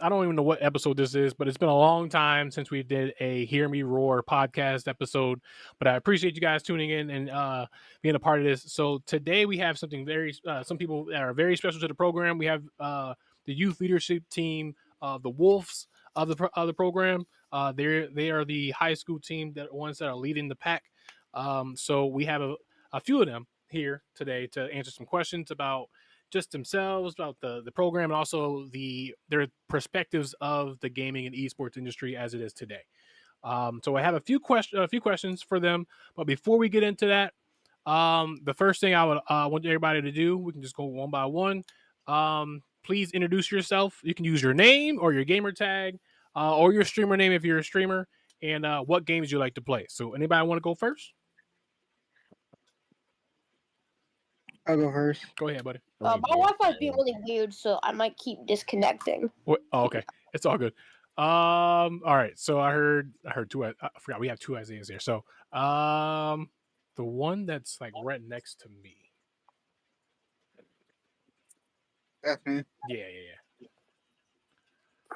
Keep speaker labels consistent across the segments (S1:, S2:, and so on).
S1: I don't even know what episode this is, but it's been a long time since we did a Hear Me Roar podcast episode. But I appreciate you guys tuning in and being a part of this. So today we have something some people that are very special to the program. We have the youth leadership team, the Wolves of the program. They are the high school team, that ones that are leading the pack. So we have a few of them here today to answer some questions about just themselves, about the program, and also their perspectives of the gaming and esports industry as it is today. So I have a few questions for them, but before we get into that, the first thing I would want everybody to do, we can just go one by one. Please introduce yourself. You can use your name or your gamer tag, or your streamer name if you're a streamer, and what games you like to play. So anybody want to go first?
S2: I'll go first.
S1: Go ahead, buddy.
S3: My Wi-Fi is being really weird, so I might keep disconnecting.
S1: What? Oh, okay. It's all good. All right. So I heard two. I forgot we have two Isaiahs here. So the one that's like right next to me.
S2: That's me.
S1: Yeah.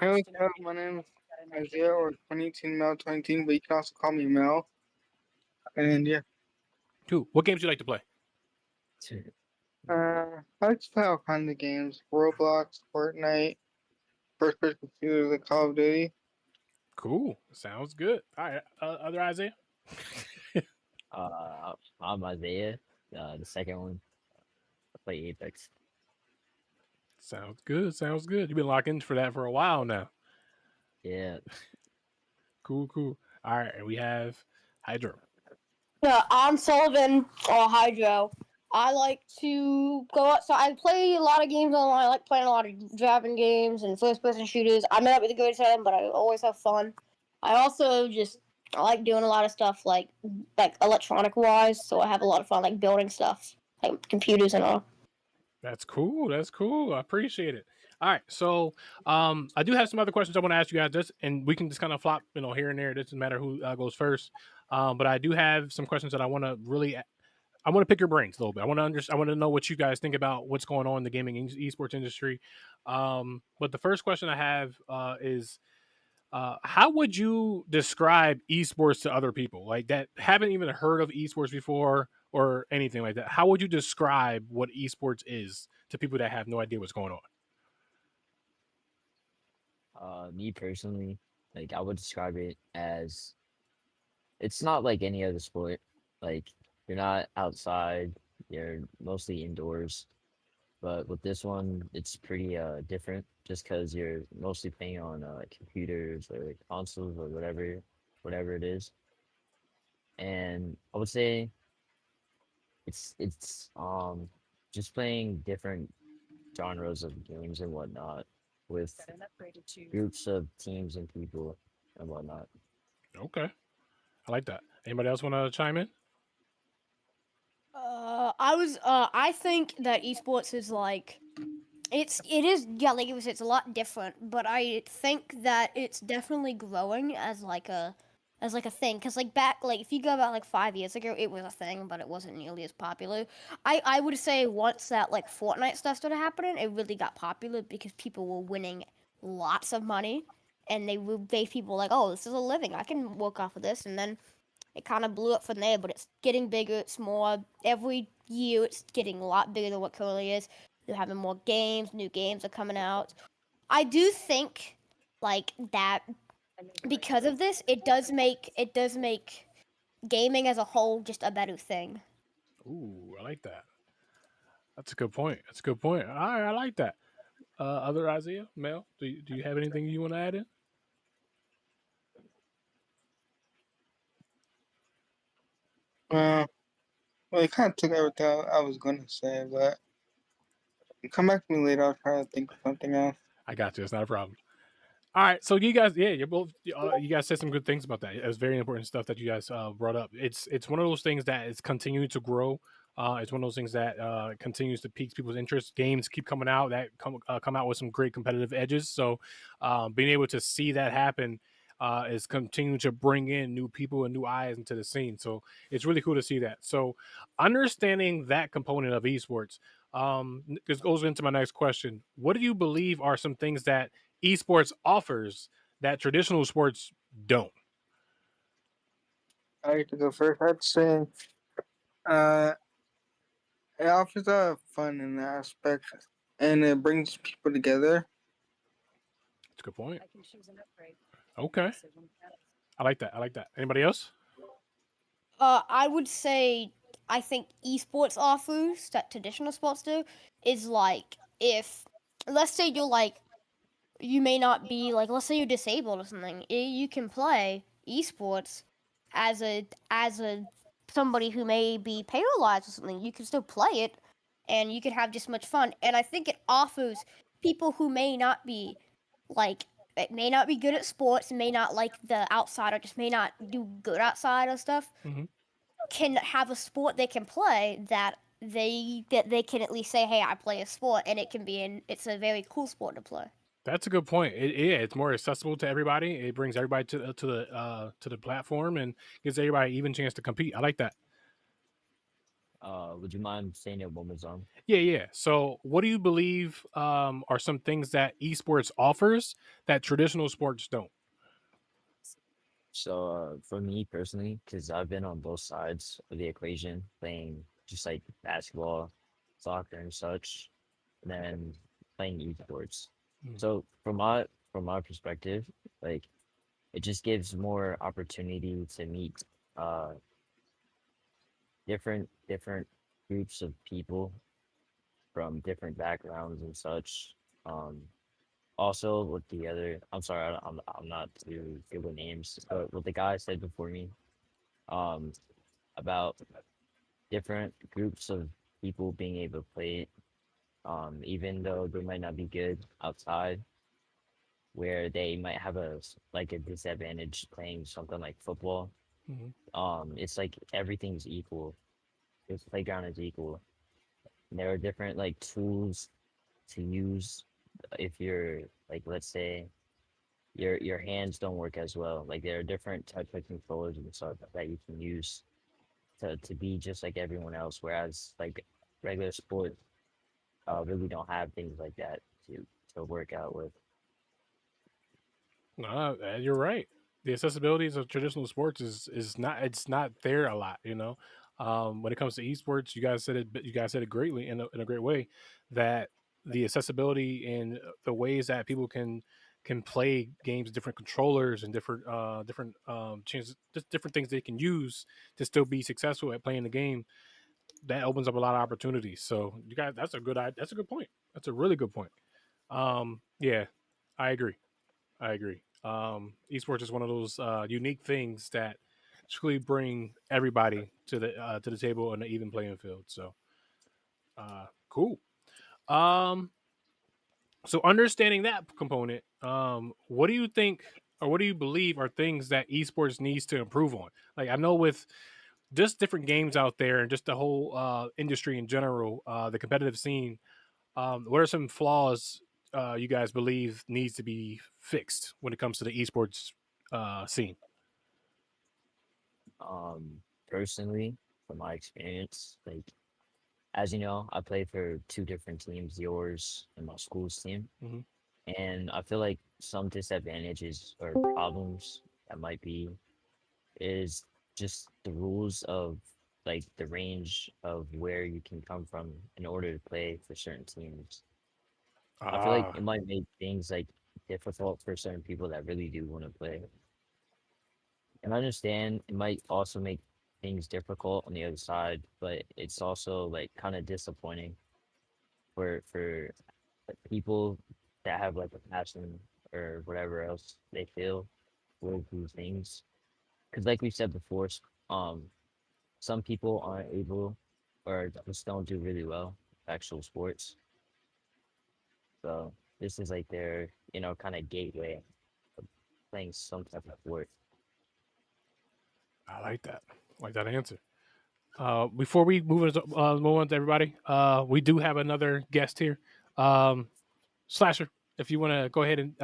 S2: Hey, my name is Isaiah, or 2018 Mel 20, but you can also call me Mel. And yeah.
S1: Two. What games do you like to play?
S2: I like to play all kinds of games. Roblox, Fortnite, first person shooters like Call of Duty.
S1: Cool. Sounds good. All right. Other Isaiah?
S3: I'm Isaiah. The second one, I play Apex.
S1: Sounds good. You've been locked in for that for a while now.
S3: Yeah.
S1: Cool. All right. And we have Hydro.
S4: Yeah, I'm Sullivan or Hydro. I like to go outside. I play a lot of games online. I like playing a lot of driving games and first-person shooters. I may not be the greatest at them, but I always have fun. I also I like doing a lot of stuff like electronic-wise, so I have a lot of fun like building stuff, like computers and all.
S1: That's cool. I appreciate it. All right. So I do have some other questions I want to ask you guys, just and we can just kind of flop, here and there. It doesn't matter who goes first. But I do have some questions that I want to pick your brains a little bit. I want to know what you guys think about what's going on in the gaming esports industry. But the first question I have is how would you describe esports to other people like that haven't even heard of esports before or anything like that? How would you describe what esports is to people that have no idea what's going on?
S3: Me personally, like I would describe it as it's not like any other sport. Like you're not outside, you're mostly indoors. But with this one, it's pretty different just because you're mostly playing on computers or consoles or whatever it is. And I would say it's just playing different genres of games and whatnot with groups of teams and people and whatnot.
S1: Okay, I like that. Anybody else want to chime in?
S4: I think that esports is like it is like it's a lot different, but I think that it's definitely growing as like a thing, because like back, like if you go about like 5 years ago, it was a thing, but it wasn't nearly as popular. I would say once that like Fortnite stuff started happening, it really got popular because people were winning lots of money, and they gave people like, oh, this is a living, I can work off of this, and then it kind of blew up from there. But it's getting bigger, it's more every year, it's getting a lot bigger than what currently is. They're having more games, new games are coming out. I do think like that because of this, it does make gaming as a whole just a better thing.
S1: Ooh, I like that. That's a good point. All right, I like that. Other Isaiah, Mel, do you have anything you want to add in?
S2: Well, it kind of took everything I was going to say, but come back to me later. I'll try to think of something else.
S1: I got you. It's not a problem. All right, so you guys, yeah, you're both. You guys said some good things about that. It was very important stuff that you guys brought up. It's one of those things that is continuing to grow. It's one of those things that continues to pique people's interest. Games keep coming out that come out with some great competitive edges. So being able to see that happen is continuing to bring in new people and new eyes into the scene. So it's really cool to see that. So understanding that component of esports, this goes into my next question. What do you believe are some things that esports offers that traditional sports don't?
S2: I like to go first. I'd say uh, it offers a fun in that aspect, and it brings people together.
S1: That's a good point. Okay, I like that. I like that. Anybody else?
S4: I would say I think esports offers that traditional sports do is like if let's say you're like you may not be like let's say you're disabled or something, you can play esports as a somebody who may be paralyzed or something. You can still play it, and you can have just much fun. And I think it offers people who may not be like may not be good at sports, may not like the outside, or just may not do good outside or stuff,
S1: Mm-hmm.
S4: can have a sport they can play that they can at least say, hey, I play a sport, and it's a very cool sport to play.
S1: That's a good point. Yeah, it's more accessible to everybody. It brings everybody to the platform and gives everybody even chance to compete. I like that.
S3: Would you mind saying it one more time?
S1: Yeah, yeah. So, what do you believe are some things that esports offers that traditional sports don't?
S3: So for me personally, because I've been on both sides of the equation, playing just like basketball, soccer, and such, and then playing esports.
S1: Mm.
S3: So from my perspective, like it just gives more opportunity to meet uh different groups of people from different backgrounds and such. Um, Also, with the other, I'm sorry, I'm not too good with names, but what the guy said before me, um, about different groups of people being able to play it, even though they might not be good outside, where they might have like a disadvantage playing something like football.
S1: Mhm.
S3: It's like everything's equal. The playground is equal. And there are different like tools to use if you're like, let's say your hands don't work as well. Like there are different types of controllers and stuff that you can use to be just like everyone else. Whereas like regular sports really don't have things like that to work out with.
S1: You're right. The accessibilities of traditional sports is not it's not there a lot. When it comes to esports, you guys said it. You guys said it greatly in a great way that the accessibility and the ways that people can play games, different controllers and different chances, just different things they can use to still be successful at playing the game. That opens up a lot of opportunities. So you guys, that's a good point. That's a really good point. Yeah, I agree. I agree. Esports is one of those unique things that truly bring everybody to the table on an even playing field. So, cool. Um, so understanding that component, what do you think, or what do you believe are things that esports needs to improve on? Like I know with just different games out there and just the whole industry in general, the competitive scene. What are some flaws you guys believe needs to be fixed when it comes to the esports scene?
S3: Personally, from my experience, like as you know, I play for two different teams, yours and my school's team.
S1: Hmm.
S3: And I feel like some disadvantages or problems that might be is just the rules of like the range of where you can come from in order to play for certain teams. I feel like
S1: Ah,
S3: it might make things like difficult for certain people that really do want to play. And I understand it might also make things difficult on the other side, but it's also like kind of disappointing for like, people that have like a passion or whatever else they feel for these things. Because like we said before, um, some people aren't able or just don't do really well with actual sports. So this is like their, kind of gateway of playing some type of sport.
S1: I like that. I like that answer. Before we move on to everybody, we do have another guest here. Slasher, if you want to go ahead and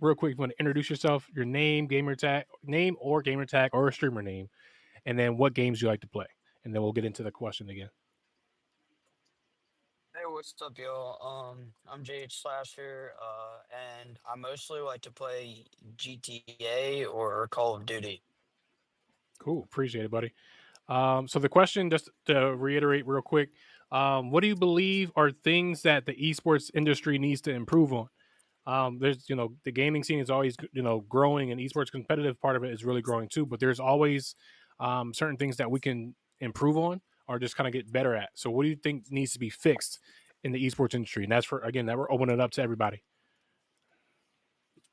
S1: real quick, you want to introduce yourself, your name, gamer tag, or a streamer name, and then what games you like to play, and then we'll get into the question again.
S5: what's up, y'all? I'm JH Slasher, and I mostly like to play GTA or Call of Duty.
S1: Cool. Appreciate it, buddy. So the question, just to reiterate real quick, what do you believe are things that the esports industry needs to improve on? There's, the gaming scene is always, growing, and esports competitive part of it is really growing too. But there's always certain things that we can improve on or just kind of get better at. So what do you think needs to be fixed in the esports industry? And that's for, again, that we're opening it up to everybody.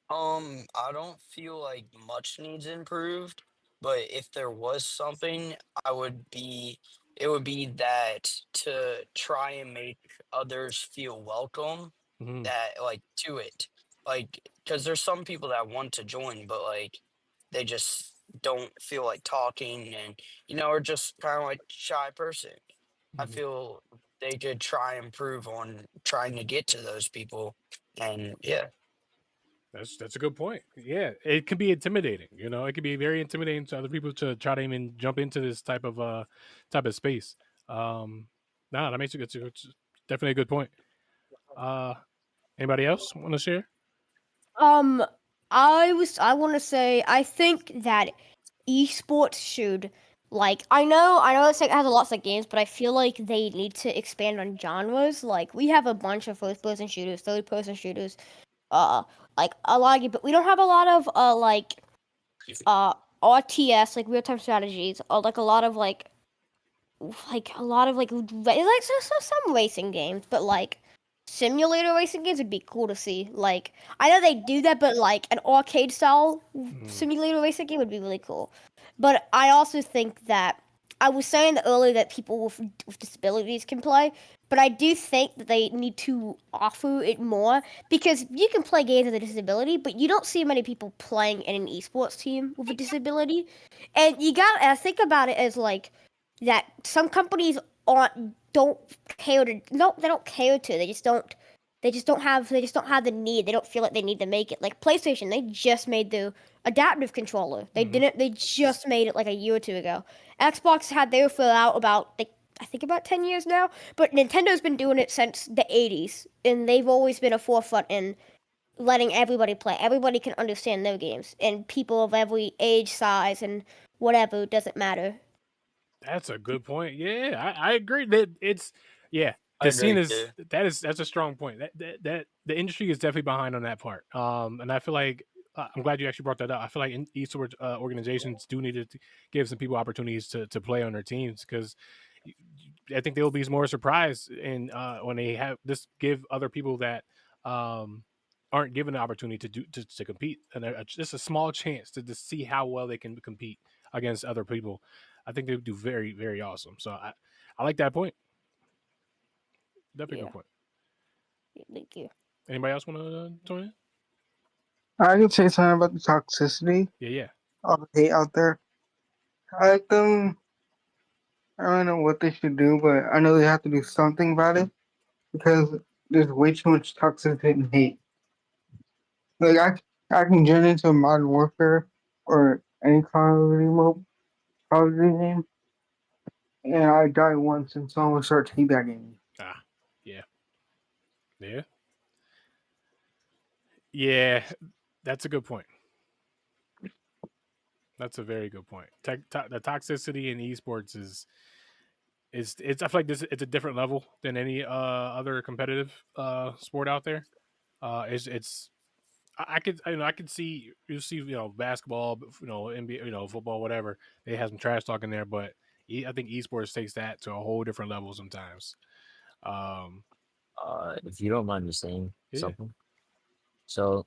S5: I don't feel like much needs improved, but if there was something, it would be that to try and make others feel welcome,
S1: Hmm.
S5: that like to it, like because there's some people that want to join, but like they just don't feel like talking, and are just kind of like shy person. I
S1: Hmm.
S5: feel they could try and improve on trying to get to those people, and yeah.
S1: That's a good point. Yeah, it can be intimidating. It can be very intimidating to other people to try to even jump into this type of space. No, that makes it's definitely a good point. Uh, Anybody else want to share?
S4: Um, I want to say I think that esports should I know it's like it has a lots of games, but I feel like they need to expand on genres. Like we have a bunch of first person shooters, third person shooters, uh, like a lot of, but we don't have a lot of uh RTS like real time strategies or like a lot of like a lot of some racing games, but like simulator racing games would be cool to see. Like I know they do that, but like an arcade style
S1: Mm,
S4: simulator racing game would be really cool. But I also think that I was saying earlier that people with disabilities can play, but I do think that they need to offer it more because you can play games with a disability, but you don't see many people playing in an esports team with a disability. And you got to think about it as like that some companies aren't don't care to no they don't care to they just don't have the need. They don't feel like they need to make it. Like PlayStation, they just made the adaptive controller.
S1: mhm.
S4: They just made it like a year or two ago. Xbox had their fill out about like I think about 10 years now, but Nintendo's been doing it since the 80s and they've always been a forefront in letting everybody play. Everybody can understand their games and people of every age, size and whatever doesn't matter.
S1: That's a good point. Yeah, I agree that it's yeah.
S5: I
S1: The scene
S5: agree
S1: is
S5: too.
S1: that's a strong point. That the industry is definitely behind on that part. And I feel like I'm glad you actually brought that up. I feel like esports organizations do need to give some people opportunities to play on their teams because I think they'll be more surprised and when they have this give other people that um, aren't given the opportunity to compete and just a small chance to see how well they can compete against other people. I think they would do very very awesome. So I like that point. Definitely a
S4: Yeah,
S1: good point.
S4: thank you.
S1: Anybody else want to join in?
S2: I can say something about the toxicity
S1: Yeah, yeah.
S2: of the hate out there. I like them. I don't know what they should do, but I know they have to do something about it because there's way too much toxicity and hate. Like I can get into Modern Warfare or any Call of Duty game, and I die once, and someone starts teabagging me.
S1: Ah, yeah, yeah, yeah. That's a good point. That's a very good point. The toxicity in esports is it's I feel like this it's a different level than any other competitive sport out there. It's I could I could see you see basketball, NBA, football, whatever. They have some trash talk in there, but I think esports takes that to a whole different level sometimes. Um,
S3: If you don't mind me saying
S1: yeah,
S3: something. So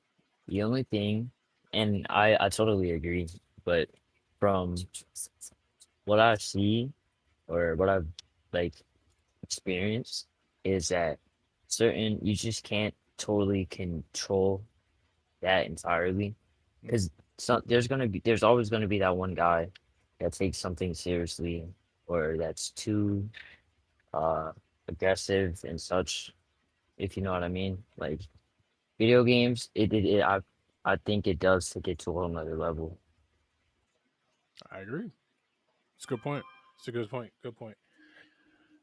S3: the only thing, and I totally agree, but from what I see or what I've like experienced is that you just can't totally control that entirely
S1: mm,
S3: because there's always gonna be that one guy that takes something seriously or that's too uh aggressive and such, if you know what I mean. Like video games, I think it does take it to a whole nother level.
S1: I agree. It's a good point. It's a good point. Good point.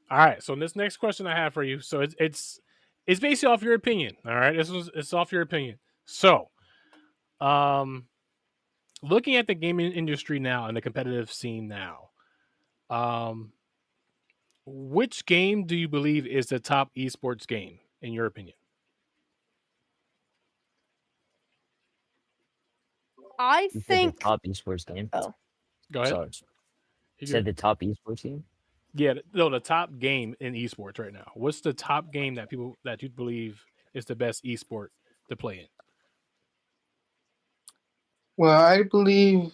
S1: All right. So this next question I have for you. So it's basically off your opinion. All right. It's off your opinion. So, um, looking at the gaming industry now and the competitive scene now, um, which game do you believe is the top esports game in your opinion?
S4: I
S3: You said the
S4: think.
S3: top esports game.
S4: Oh,
S1: Go ahead.
S3: Sorry.
S1: You
S3: Said
S1: good?
S3: the top esports game.
S1: Yeah, no, the top game in esports right now. What's the top game that you believe is the best esport to play in?
S2: Well, I believe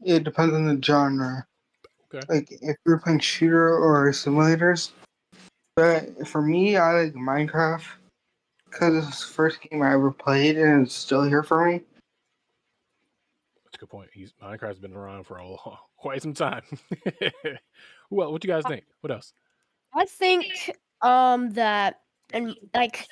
S2: it depends on the genre.
S1: Okay,
S2: Like if you're playing shooter or simulators. But for me, I like Minecraft because it's the first game I ever played and it's still here for me.
S1: that's a good point. Minecraft's been around for quite some time. Well, what you guys think? What else?
S4: I think that and like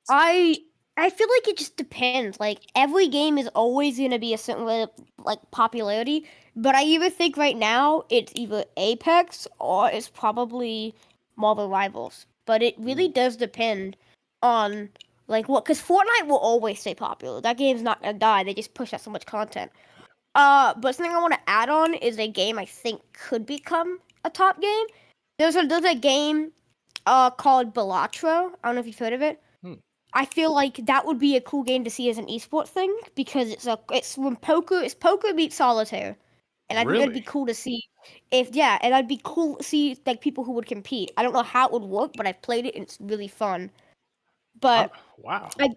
S4: I I feel like it just depends. Like every game is always gonna be a certain way of like popularity, but I either think right now it's either Apex or it's probably Marvel Rivals. But it really
S1: Ooh,
S4: does depend on like what, because Fortnite will always stay popular. That game's not gonna die. They just push out so much content.
S1: yeah.
S4: But something I want to add on is a game I think could become a top game. There's a game called Balatro. I don't know if you've heard of it.
S1: Hmm.
S4: I feel like that would be a cool game to see as an esports thing because it's poker meets solitaire. And I think that'd be
S1: Really?
S4: cool to see if yeah, and that'd be cool to see like people who would compete. I don't know how it would work, but I've played it and it's really fun.
S1: I'm
S4: But
S1: wow.
S4: I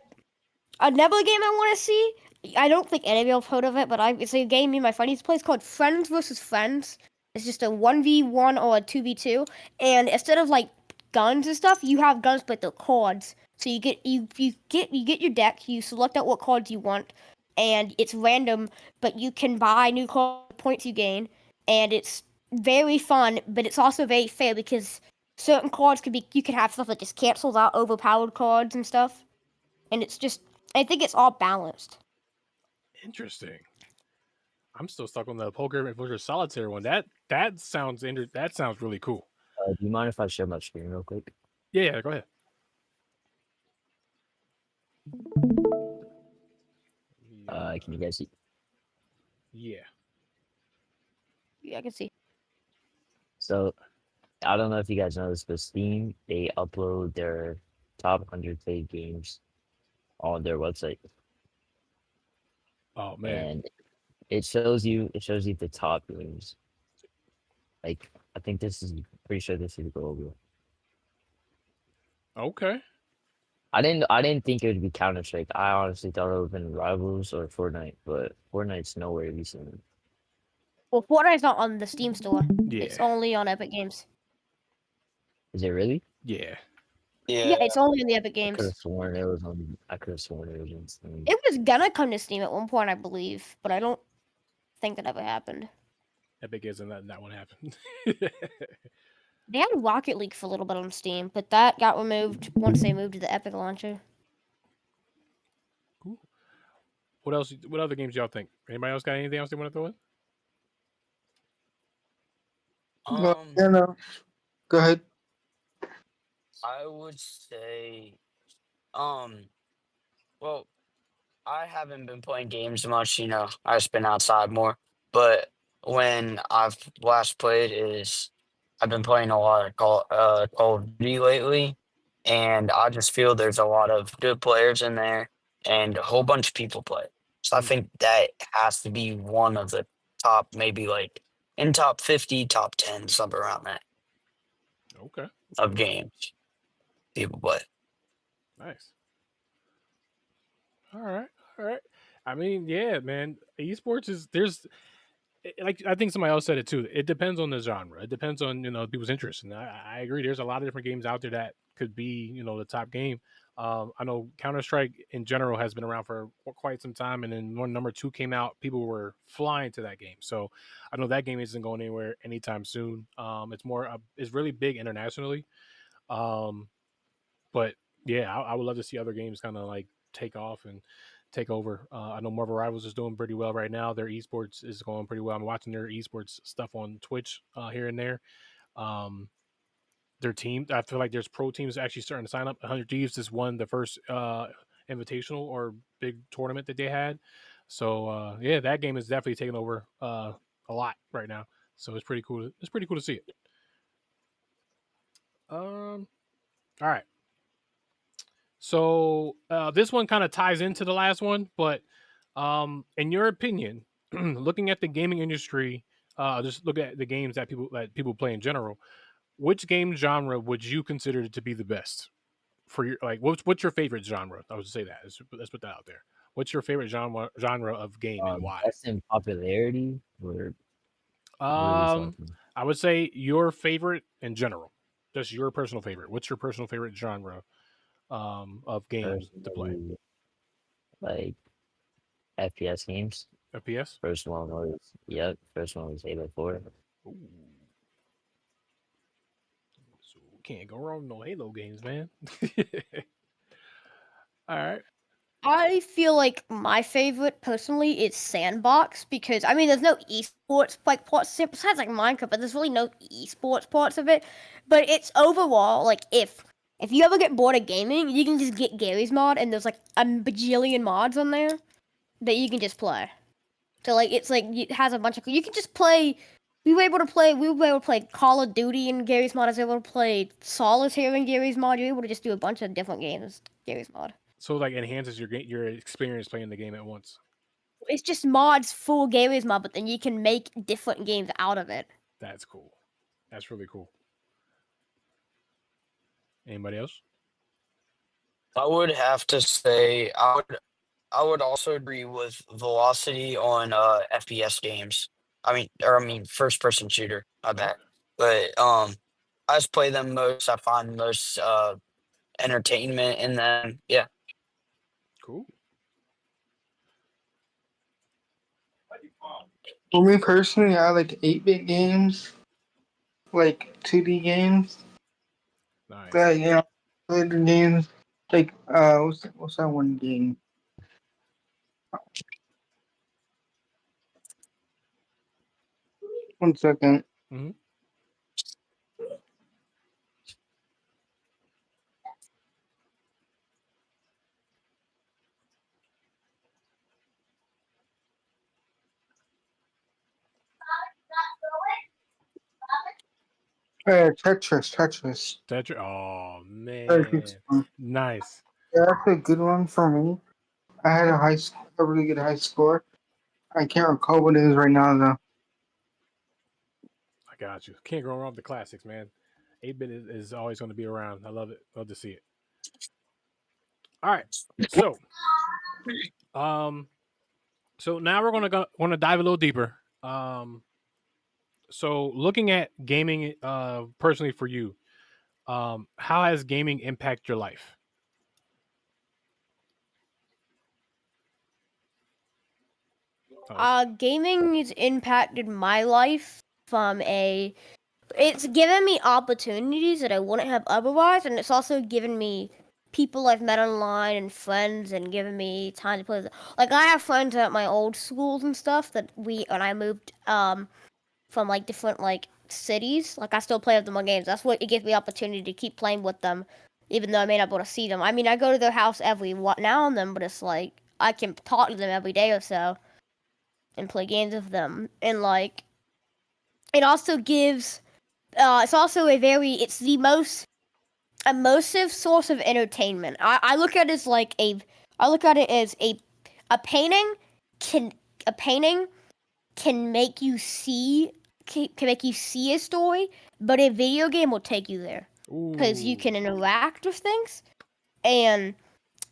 S4: another game I want to see. I don't think any of you have heard of it, but it's a game me and my friend used to play. It's called Friends versus Friends. It's just a 1v1 or a 2v2, and instead of like guns and stuff, you have guns but they're cards. So you get your deck. You select out what cards you want, and it's random. But you can buy new card points you gain, and it's very fun. But it's also very fair because certain cards could be you could have stuff that just cancels out overpowered cards and stuff, and it's just I think it's all balanced.
S1: Interesting. I'm still stuck on the poker versus solitaire one. That sounds really cool.
S3: Do you mind if I share my screen real quick?
S1: Yeah, yeah. Go ahead.
S3: Can you guys see?
S1: Yeah.
S4: Yeah, I can see.
S3: So I don't know if you guys know this, but Steam, they upload their top 100 played games on their website,
S1: Oh man.
S3: and it shows you the top games. Like I think this is pretty sure this is global.
S1: Okay.
S3: I didn't think it would be Counter Strike. I honestly thought it would have been Rivals or Fortnite, but Fortnite's nowhere to be seen.
S4: Well, Fortnite's not on the Steam store.
S1: Yeah.
S4: It's only on Epic Games.
S3: Is it really?
S1: Yeah.
S4: Yeah,
S5: Yeah.
S4: it's only on the Epic
S3: I could
S4: Games.
S3: have sworn it was on. I could have sworn it was on Steam.
S4: It was gonna come to Steam at one point, I believe, but I don't think that ever happened.
S1: Epic isn't letting that one happen.
S4: They had Rocket League for a little bit on Steam, but that got removed once they moved to the Epic launcher.
S1: Cool. What else? What other games y'all think? Anybody else got anything else they want to throw in?
S2: Well,
S5: Um,
S2: yeah, no. Go ahead.
S5: I would say, um, well, I haven't been playing games much, I've just been outside more. But when I've last played is I've been playing a lot of Call of Duty lately, and I just feel there's a lot of good players in there, and a whole bunch of people play. So I
S1: Hmm.
S5: think that has to be one of the top, maybe like in top 50, top 10, something around that
S1: Okay.
S5: of
S1: Okay.
S5: games people play.
S1: Nice. All right. All right. I mean, yeah, man. Esports is there's like I think somebody else said it too. It depends on the genre. It depends on people's interests, and I agree. There's a lot of different games out there that could be the top game. I know Counter Strike in general has been around for quite some time, and then when number two came out, people were flying to that game. So I know that game isn't going anywhere anytime soon. It's really big internationally. Um, but yeah, I would love to see other games kind of like take off and take over. I know Marvel Rivals is doing pretty well right now. Their esports is going pretty well. I'm watching their esports stuff on Twitch here and there. Um, their team. I feel like there's pro teams actually starting to sign up. 100 Thieves just won the first invitational or big tournament that they had. So yeah, that game is definitely taking over a lot right now. So it's pretty cool. It's pretty cool to see it. All right. So this one kind of ties into the last one, but in your opinion, looking at the gaming industry, just look at the games that people play in general. Which game genre would you consider to be the best for your like? What's your favorite genre? I would say that. Let's put that out there. What's your favorite genre of game and why?
S3: Best in popularity, or what are we
S1: Um,
S3: talking?
S1: I would say your favorite in general, just your personal favorite. What's your personal favorite genre of game to play?
S3: Personally, like FPS games.
S1: FPS.
S3: First one was First one was Halo 4.
S1: Ooh, so can't go wrong with no Halo games, man. All right.
S4: I feel like my favorite personally is Sandbox because I mean there's no esports like parts besides like Minecraft, but there's really no esports parts of it. But it's overall like if you ever get bored of gaming, you can just get Gary's mod and there's like a bajillion mods on there that you can just play. So like it's like it has a bunch of you can just play. We were able to play Call of Duty in Gary's mod. I was able to play Solitaire in Gary's mod. You're able to just do a bunch of different games in Gary's mod.
S1: So like enhances your experience playing the game at once.
S4: It's just mods for Gary's mod, but then you can make different games out of it.
S1: That's cool. That's really cool. Anybody else?
S5: I would have to say I would also agree with velocity on FPS games. I mean first person shooter, I
S1: Okay.
S5: bet. But I just play them most. I find most entertainment in them. Yeah.
S1: Cool.
S2: For me personally, I like 8-bit games, like 2D games.
S1: Nice.
S2: That later games like what's that one game? One second.
S1: Mm-hmm.
S2: Tetris.
S1: Tetris. Oh
S2: Tetris.
S1: man. Nice.
S2: Yeah, that's a good one for me. I had a really good high score. I can't recall what it is right now though.
S1: I got you. Can't go wrong with the classics, man. 8-bit is always going to be around. I love it. Love to see it. All right. So, um, so now we're gonna dive a little deeper. So looking at gaming, personally for you, how has gaming impact your life?
S4: Gaming has impacted my life from a. It's given me opportunities that I wouldn't have otherwise, and it's also given me people I've met online and friends, and given me time to play. Like I have friends at my old schools and stuff that when I moved from like different like cities. Like I still play with them on games. That's what it gives me opportunity to keep playing with them, even though I may not be able to see them. I mean, I go to their house every now and then, but it's like I can talk to them every day or so and play games with them. And like it also gives. It's also a very. It's the most immersive source of entertainment. I look at it as like a. I look at it as a painting can a painting can make you see can make you see a story, but a video game will take you there because you
S1: Ooh,
S4: can interact with things and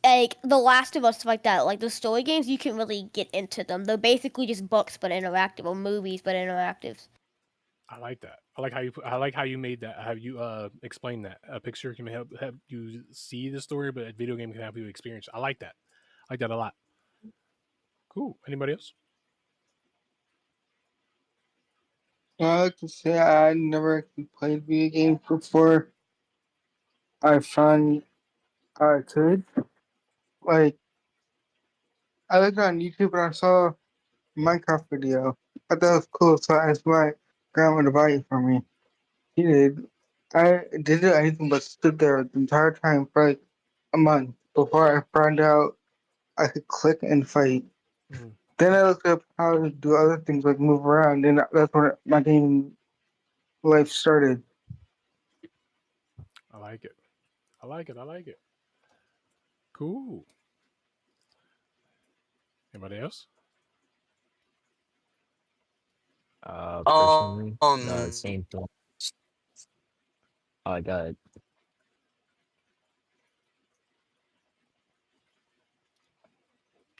S4: like The Last of Us stuff like that. Like the story games, you can really get into them. They're basically just books but interactive, or movies but interactive.
S1: I like that. I like how you made that. How you explained that. A picture can help you see the story, but a video game can help you experience. I like that. I like that a lot. Cool. Anybody else?
S2: I like to say I never actually played video games before. I found I could. Like I looked on YouTube and I saw a Minecraft video. I thought that was cool, so I asked my grandma to buy it for me. He did. I didn't do anything but stood there the entire time for like a month before I found out I could click and fight.
S1: Mm,
S2: Then I looked up how to do other things like move around, and that's when my gaming life started.
S1: I like it. I like it. I like it. Cool. Anybody else?
S3: Personally,
S5: Um,
S3: same thing. I got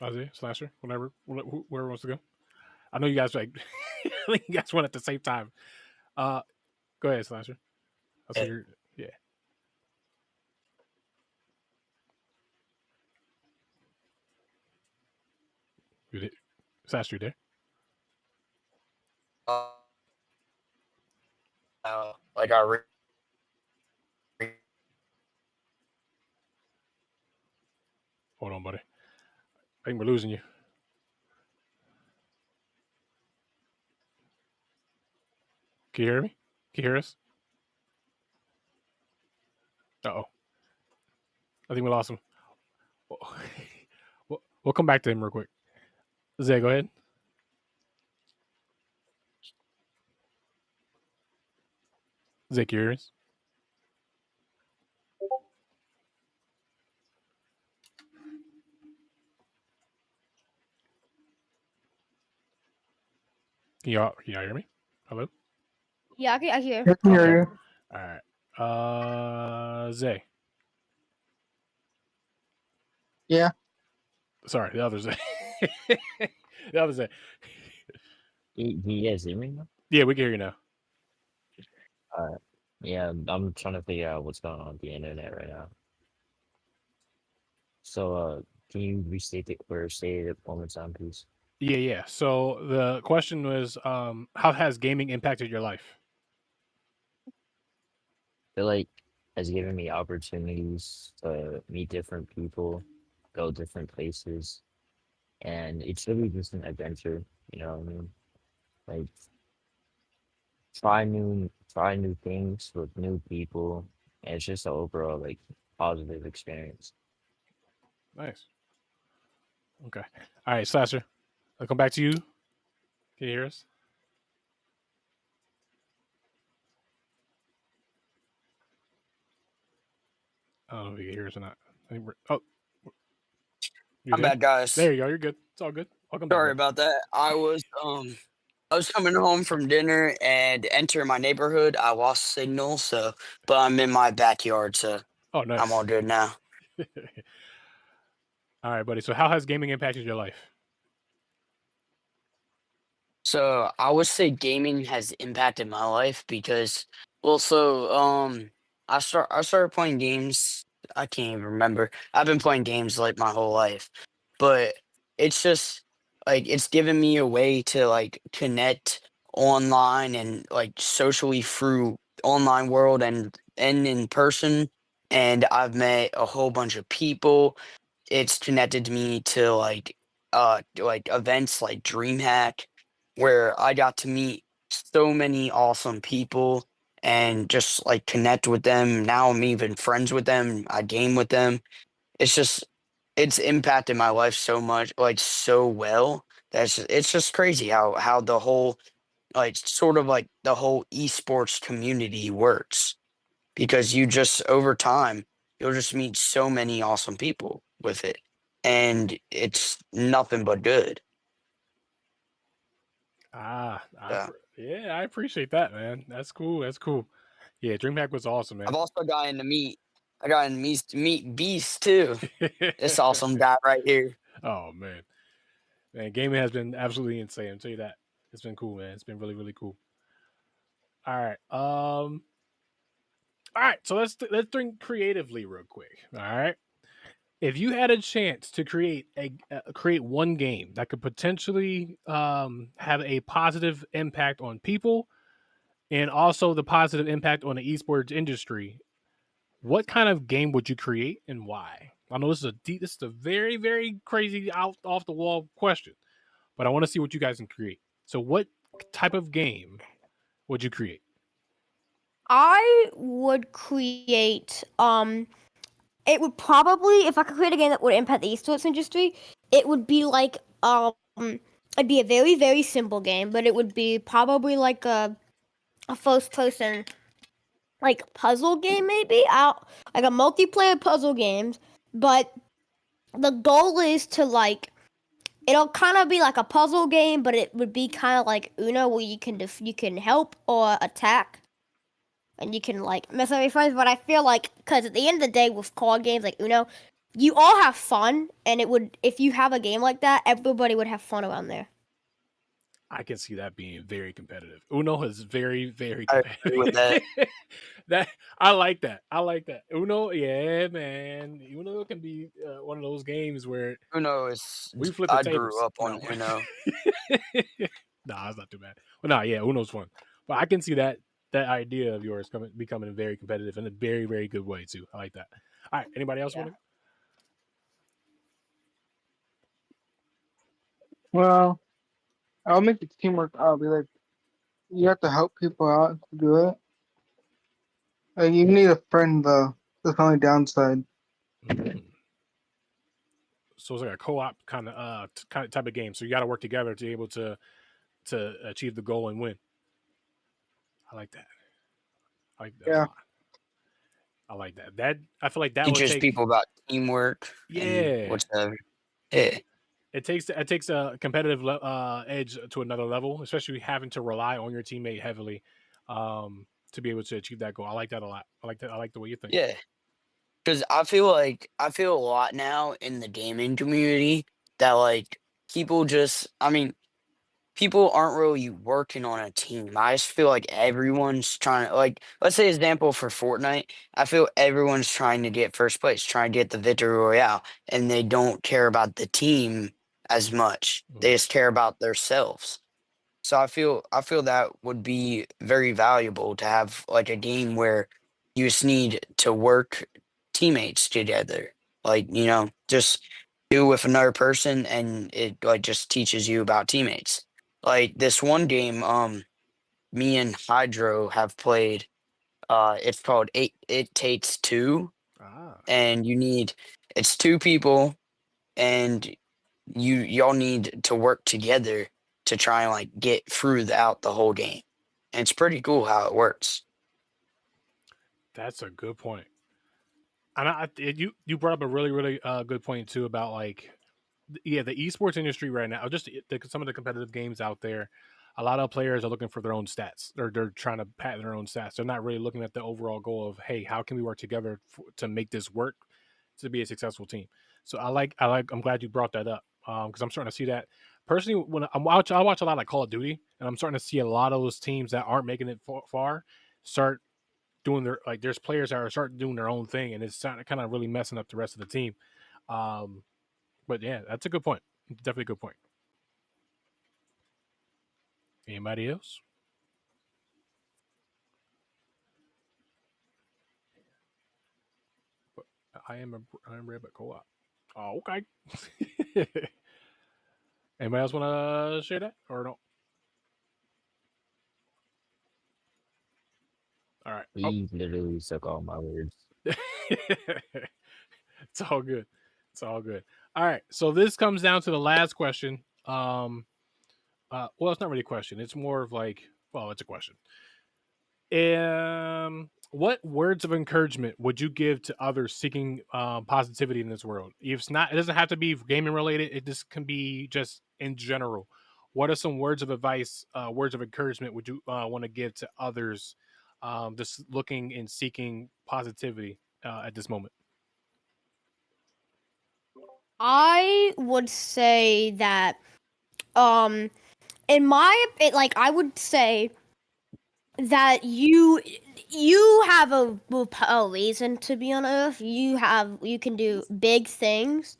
S1: Isaiah, Slasher, whoever wants to go. I know you guys like. I think you guys went at the same time. Uh, go ahead, Slasher. I see
S5: eh,
S1: your yeah. You did. Slasher, you there?
S5: uh, like I
S1: Hold on, buddy. I think we're losing you. Can you hear me? Can you hear us? Uh oh. I think we lost him. We'll come back to him real quick. Zay, go ahead. Zay, can you hear us? Can y'all hear me? Hello?
S4: Yeah, I hear.
S2: I can
S1: Okay.
S2: hear you.
S1: All right. Zay.
S2: Yeah.
S1: Sorry, the other Zay. The other Zay.
S3: you guys hear me now?
S1: Yeah, we can hear you now.
S3: Yeah, I'm trying to figure out what's going on with the internet right now. So, can you restate it or say it one more time, please?
S1: Yeah. So the question was, how has gaming impacted your life?
S3: Feel like has given me opportunities to meet different people, go different places, and it's really just an adventure. You know what I mean? Like try new things with new people, and it's just an overall like positive experience.
S1: Nice. Okay. All right, Slasher. I'll come back to you. Can you hear us? I don't know if you can hear us or not. Oh, you
S5: I'm
S1: there?
S5: bad, guys.
S1: There you go. You're good. It's all good. Welcome back,
S5: Sorry
S1: buddy.
S5: about that. I was coming home from dinner and enter my neighborhood. I lost signal, so but I'm in my backyard, so
S1: Oh,
S5: I'm all
S1: nice.
S5: good now.
S1: All right, buddy. So, how has gaming impacted your life?
S5: So I would say gaming has impacted my life because, well, I started playing games. I can't even remember. I've been playing games like my whole life, but it's just like it's given me a way to like connect online and like socially through online world and in person. And I've met a whole bunch of people. It's connected me to like events like DreamHack where I got to meet so many awesome people and just like connect with them. Now I'm even friends with them. I game with them. It's just it's impacted my life so much, like so well. It's just crazy how the whole like sort of like the whole esports community works because you just over time you'll just meet so many awesome people with it and it's nothing but good.
S1: Ah,
S5: So
S1: yeah, I appreciate that, man. That's cool. That's cool. Yeah, DreamHack was awesome, man.
S5: I've also gotten to meet Beast too. This awesome guy right here.
S1: Oh man, gaming has been absolutely insane. I'll tell you that. It's been cool, man. It's been really, really cool. All right. All right. So let's think creatively real quick. All right. If you had a chance to create one game that could potentially have a positive impact on people and also the positive impact on the esports industry, what kind of game would you create and why? I know this is a very very crazy out off the wall question, but I want to see what you guys can create. So, what type of game would you create?
S4: I would create it would probably, if I could create a game that would impact the esports industry, it would be like it'd be a very, very simple game, but it would be probably like a first person like puzzle game, maybe out like a multiplayer puzzle games. But the goal is to like it'll kind of be like a puzzle game, but it would be kind of like Uno, where you can help or attack, and you can like mess up your friends. But I feel like because at the end of the day, with card games like Uno, you all have fun, and it would if you have a game like that, everybody would have fun around there.
S1: I can see that being very competitive. Uno is very, very
S5: I agree with that.
S1: competitive. That I like that. I like that. Uno, yeah, man. Uno can be one of those games where
S5: Uno is.
S1: we flip the
S5: I grew
S1: tables.
S5: up on Uno.
S1: Nah, it's not too bad. But nah, yeah, Uno's fun. But I can see that idea of yours becoming very competitive in a very, very good way too. I like that. All right, anybody else
S4: Yeah.
S1: want to?
S2: Well, I'll make the teamwork. I'll be like, you have to help people out to do it. Like, you need a friend though. That's the only downside.
S1: So it's like a co-op kind of type of game. So you got to work together to be able to achieve the goal and win. I like that. I like that a
S2: Yeah.
S1: lot. I like that. That I feel like that would
S5: Teaches
S1: take.
S5: people about teamwork and
S1: Yeah,
S5: whatsoever. Yeah.
S1: it takes a competitive edge to another level, especially having to rely on your teammate heavily to be able to achieve that goal. I like that a lot. I like that. I like the way you think.
S5: Yeah. Because I feel a lot now in the gaming community that like people just I mean people aren't really working on a team. I just feel like everyone's trying to like let's say example for Fortnite. I feel everyone's trying to get first place, trying to get the victory royale, and they don't care about the team as much. They just care about themselves. So I feel that would be very valuable to have like a game where you just need to work teammates together. Like, just do with another person and it like just teaches you about teammates. Like this one game, me and Hydro have played, it's called It Takes Two,
S1: Ah,
S5: and it's two people and y'all need to work together to try and like get through out the whole game. And it's pretty cool how it works.
S1: that's a good point. And you brought up a really really good point too about like yeah, the esports industry right now, just some of the competitive games out there, a lot of players are looking for their own stats. They're trying to pat their own stats. They're not really looking at the overall goal of, hey, how can we work together to make this work to be a successful team. So I'm glad you brought that up because I'm starting to see that personally when I watch a lot of Call of Duty, and I'm starting to see a lot of those teams that aren't making it far start doing their like. There's players that are starting doing their own thing, and it's kind of really messing up the rest of the team. Um, but yeah, that's a good point. Definitely a good point. Anybody else? I am Red but co-op. Oh, okay. Anybody else want to share that or no? All right. Oh,
S3: He literally took all my words.
S1: it's all good. It's all good. All right. So this comes down to the last question. Well, it's not really a question. It's more of like, well, it's a question. What words of encouragement would you give to others seeking positivity in this world? If it's not, it doesn't have to be gaming related. It just can be just in general. What are some words of advice, words of encouragement would you want to give to others, just looking and seeking positivity at this moment?
S4: I would say that um like I would say that you have a reason to be on Earth. You can do big things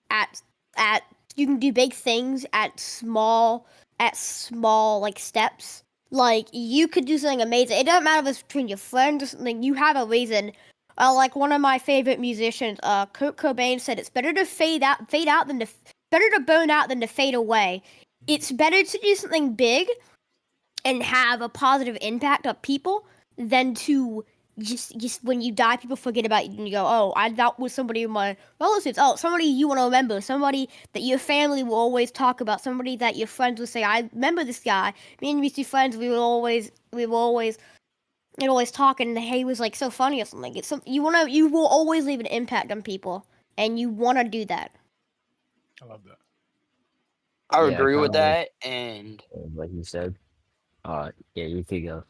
S4: at at you can do big things at small like steps. Like you could do something amazing. It doesn't matter if it's between your friends or something. You have a reason. Like one of my favorite musicians, Kurt Cobain said, "It's better to fade out than to better to burn out than to fade away. It's better to do something big and have a positive impact on people than to just when you die, people forget about you and you go, oh, that was somebody in my relatives. Oh, somebody you want to remember, somebody that your family will always talk about, somebody that your friends will say, I remember this guy. Me and these two friends, we will always talk, and he was like so funny or something. It's you will always leave an impact on people, and you want to do that.
S1: I love that.
S5: I
S3: Yeah,
S5: agree
S3: kind
S5: with
S3: of like
S5: that. And
S3: what he said. Yeah, you could go.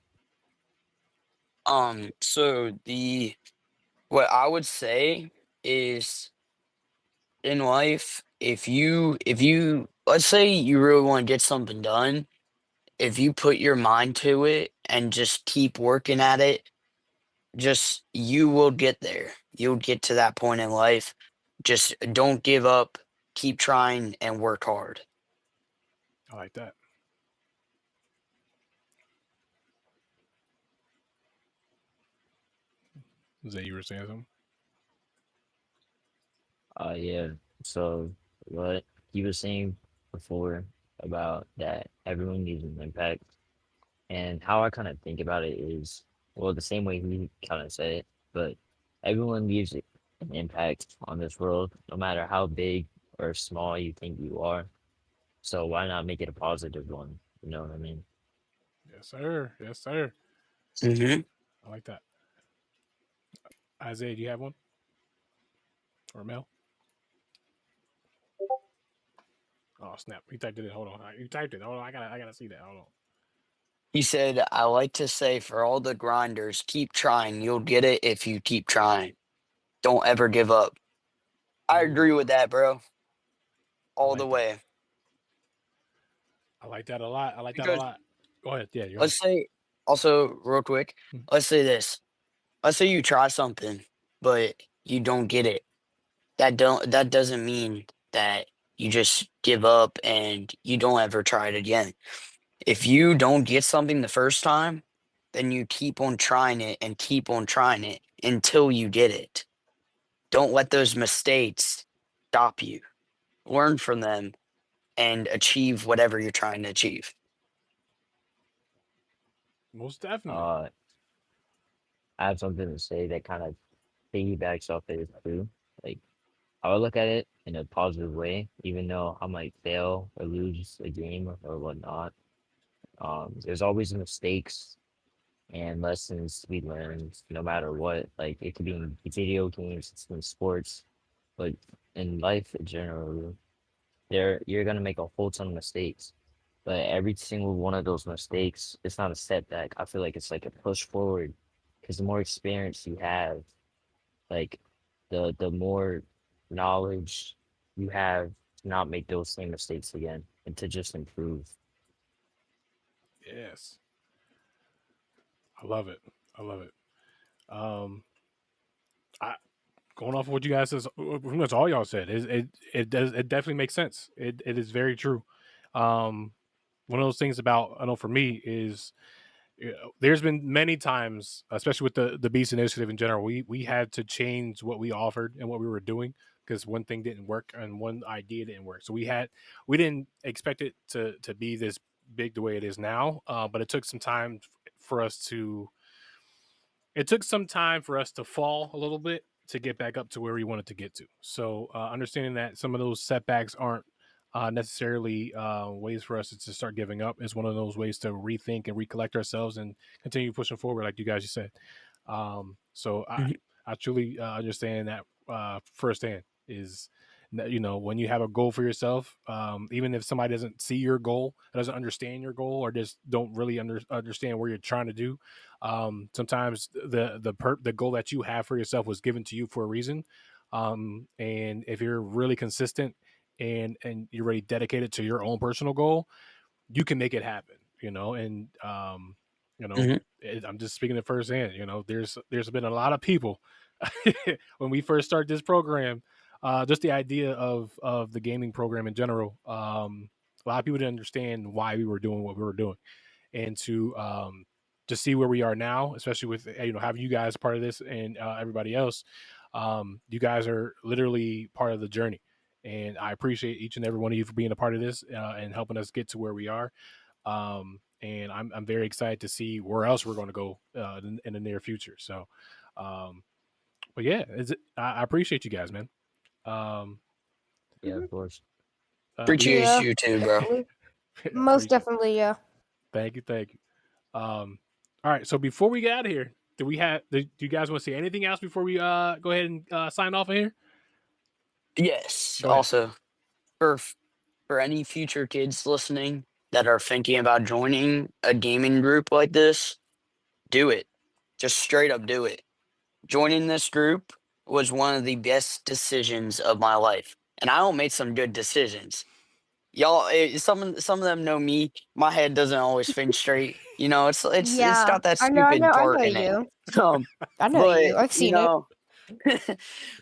S5: so the what I would say is in life, if you let's say you really want to get something done, if you put your mind to it and just keep working at it, just you will get there. You'll get to that point in life. Just don't give up, keep trying and work hard.
S1: I like that. Zay, you were saying something?
S3: Yeah. So what he was saying before about that everyone needs an impact, and how I kind of think about it is, well, the same way he kind of said it, but everyone leaves an impact on this world, no matter how big or small you think you are. So why not make it a positive one? You know what I mean?
S1: Yes, sir. Yes, sir.
S5: Hmm.
S1: I like that. Isaiah, do you have one? Or Mel? Oh snap! He typed it in. Hold on. You typed it. Hold on. I gotta see that. Hold on.
S5: He said, I like to say for all the grinders, keep trying. You'll get it if you keep trying. Don't ever give up. I
S1: Ooh,
S5: agree with that, bro.
S1: I
S5: All the
S1: like that.
S5: way.
S1: I like that a lot. I like that a
S5: Because
S1: lot. Go ahead. Yeah, you're on.
S5: let's say, also, real quick,
S1: Mm.
S5: let's say this. Let's say you try something, but you don't get it. That doesn't mean that you just give up and you don't ever try it again. If you don't get something the first time, then you keep on trying it and keep on trying it until you get it. Don't let those mistakes stop you. Learn from them and achieve whatever you're trying to achieve.
S1: Most definitely.
S3: Uh, I have something to say that kind of piggybacks off it too. Like I would look at it in a positive way, even though I might fail or lose a game or whatnot. There's always mistakes and lessons to be learned, no matter what. Like it could be in video games, it's in sports, but in life in general, you're gonna make a whole ton of mistakes. But every single one of those mistakes, it's not a setback. I feel like it's like a push forward, because the more experience you have, like the more knowledge you have to not make those same mistakes again and to just improve.
S1: Yes. I love it. I love it. Um, I going off of what you guys says, pretty much all y'all said. It definitely makes sense. It is very true. Um, one of those things about I know for me is there's been many times, especially with the Beast initiative in general, we had to change what we offered and what we were doing because one thing didn't work and one idea didn't work. So we didn't expect it to be this big the way it is now, but for us to it took some time for us to fall a little bit to get back up to where we wanted to get to. So understanding that some of those setbacks aren't necessarily ways for us to start giving up is one of those ways to rethink and recollect ourselves and continue pushing forward, like you guys just said. So
S5: Mhm.
S1: I truly understand that firsthand. Is that, when you have a goal for yourself, even if somebody doesn't see your goal, doesn't understand your goal, or just don't really understand where you're trying to do, sometimes the goal that you have for yourself was given to you for a reason, and if you're really consistent and you're really dedicated to your own personal goal, you can make it happen, and you know
S5: Mhm.
S1: I'm just speaking it firsthand. There's been a lot of people when we first started this program, just the idea of the gaming program in general, a lot of people didn't understand why we were doing what we were doing, and to see where we are now, especially with having you guys part of this and everybody else. You guys are literally part of the journey, and I appreciate each and every one of you for being a part of this and helping us get to where we are. and I'm very excited to see where else we're going to go in the near future. So, but yeah, I appreciate you guys, man.
S3: Yeah, of course.
S1: Leah,
S5: Appreciate
S4: Yeah,
S5: you too, bro.
S4: definitely. Most
S1: appreciate.
S4: definitely, yeah.
S1: Thank you, thank you. All right, so before we get out of here, do you guys want to say anything else before we go ahead and sign off of here?
S5: Yes.
S1: Go ahead.
S5: Also, for for any future kids listening that are thinking about joining a gaming group like this, do it. Just straight up do it. Joining this group was one of the best decisions of my life, and I all made some good decisions. Y'all, some of them know me. My head doesn't always think straight. You know, it's
S4: Yeah,
S5: got that
S4: I know, I know,
S5: stupid
S4: I
S5: part
S4: know
S5: in it.
S4: you.
S5: Um,
S4: I know
S5: but
S4: you. I've
S5: you
S4: seen it.
S5: know,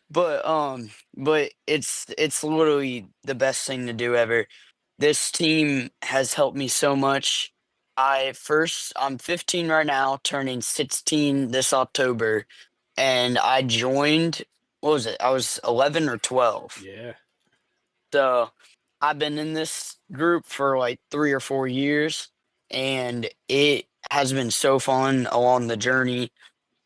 S5: but it's literally the best thing to do ever. This team has helped me so much. I'm 15 right now, turning 16 this October, and I joined. What was it? I was 11 or 12.
S1: Yeah,
S5: So I've been in this group for like 3 or 4 years, and it has been so fun along the journey.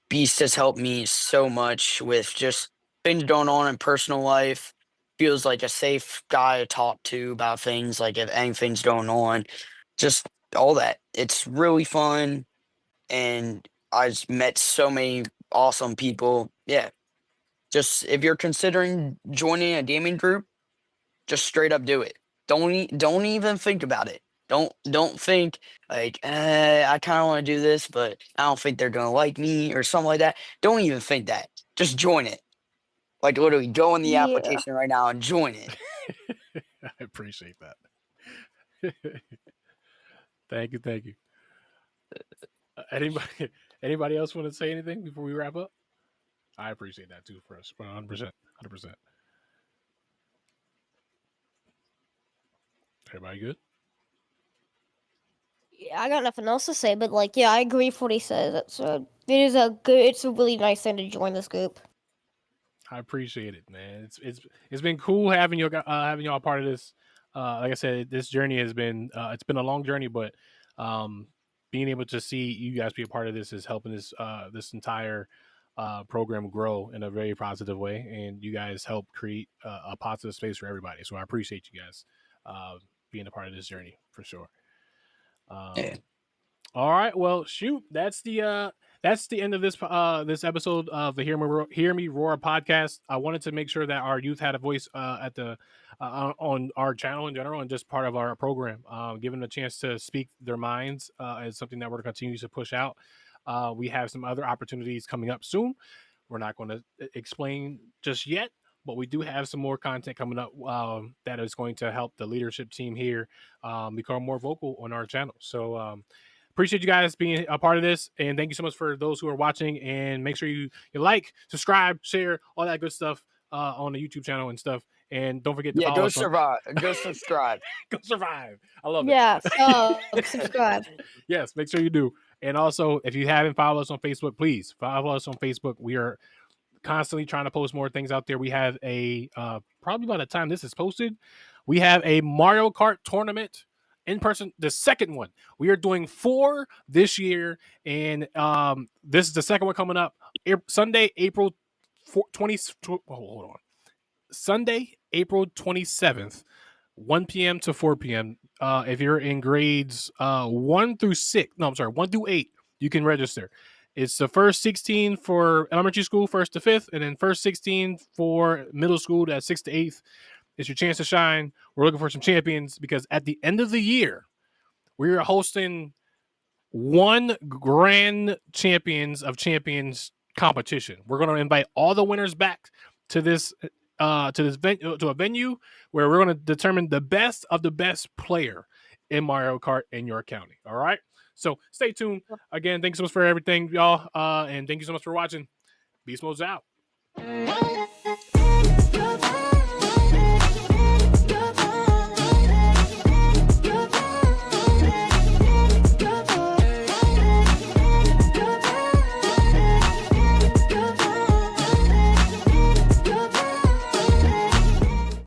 S5: Beast has helped me so much with just things going on in personal life. Feels like a safe guy to talk to about things, like if anything's going on, just all that. It's really fun, and I've met so many awesome people. Yeah, just if you're considering joining a gaming group, just straight up do it. Don't even think about it. Don't think like I kind of want to do this, but I don't think they're gonna like me or something like that. Don't even think that. Just join it. Like literally, go in the
S4: Yeah.
S5: application right now and join it.
S1: I appreciate that. Thank you, thank you. Anybody, anybody else want to say anything before we wrap up? I appreciate that too, for us, 100%, 100%. Everybody good?
S4: Yeah, I got nothing else to say, but like, yeah, I agree with what he says. It's a really nice thing to join this group.
S1: I appreciate it, man. It's been cool having having y'all part of this. Like I said, this journey has been it's been a long journey, but um, being able to see you guys be a part of this is helping this entire program grow in a very positive way, and you guys help create a positive space for everybody. So I appreciate you guys being a part of this journey for sure.
S5: Yeah.
S1: All right. Well, shoot. That's the end of this episode of the Hear Me Roar podcast. I wanted to make sure that our youth had a voice at the on our channel in general and just part of our program. Given a chance to speak their minds is something that we're going to continue to push out. We have some other opportunities coming up soon. We're not going to explain just yet, but we do have some more content coming up that is going to help the leadership team here become more vocal on our channel. So appreciate you guys being a part of this, and thank you so much for those who are watching. And make sure you like, subscribe, share, all that good stuff on the YouTube channel and stuff. And don't forget to
S5: Yeah,
S1: follow
S5: go
S1: us on
S5: survive. Go subscribe.
S1: Go Survive. I love it.
S4: Yeah, subscribe.
S1: Yes, make sure you do. And also, if you haven't followed us on Facebook, please follow us on Facebook. We are constantly trying to post more things out there. We have a probably by the time this is posted, we have a Mario Kart tournament in person, the second one. We are doing 4 this year, and this is the second one coming up Sunday, April 20. Hold on. Sunday, April 27th, 1 p.m. to 4 p.m. If you're in grades 1 through 6, no, I'm sorry, 1 through 8, you can register. It's the first 16 for elementary school, 1st to 5th, and then first 16 for middle school, that's 6th to 8th. It's your chance to shine. We're looking for some champions because at the end of the year, we're hosting one grand champions of champions competition. We're going to invite all the winners back to this to a venue where we're going to determine the best of the best player in Mario Kart in your county. All right. So stay tuned. Again, thanks so much for everything, y'all. And thank you so much for watching. Beast Mode's out.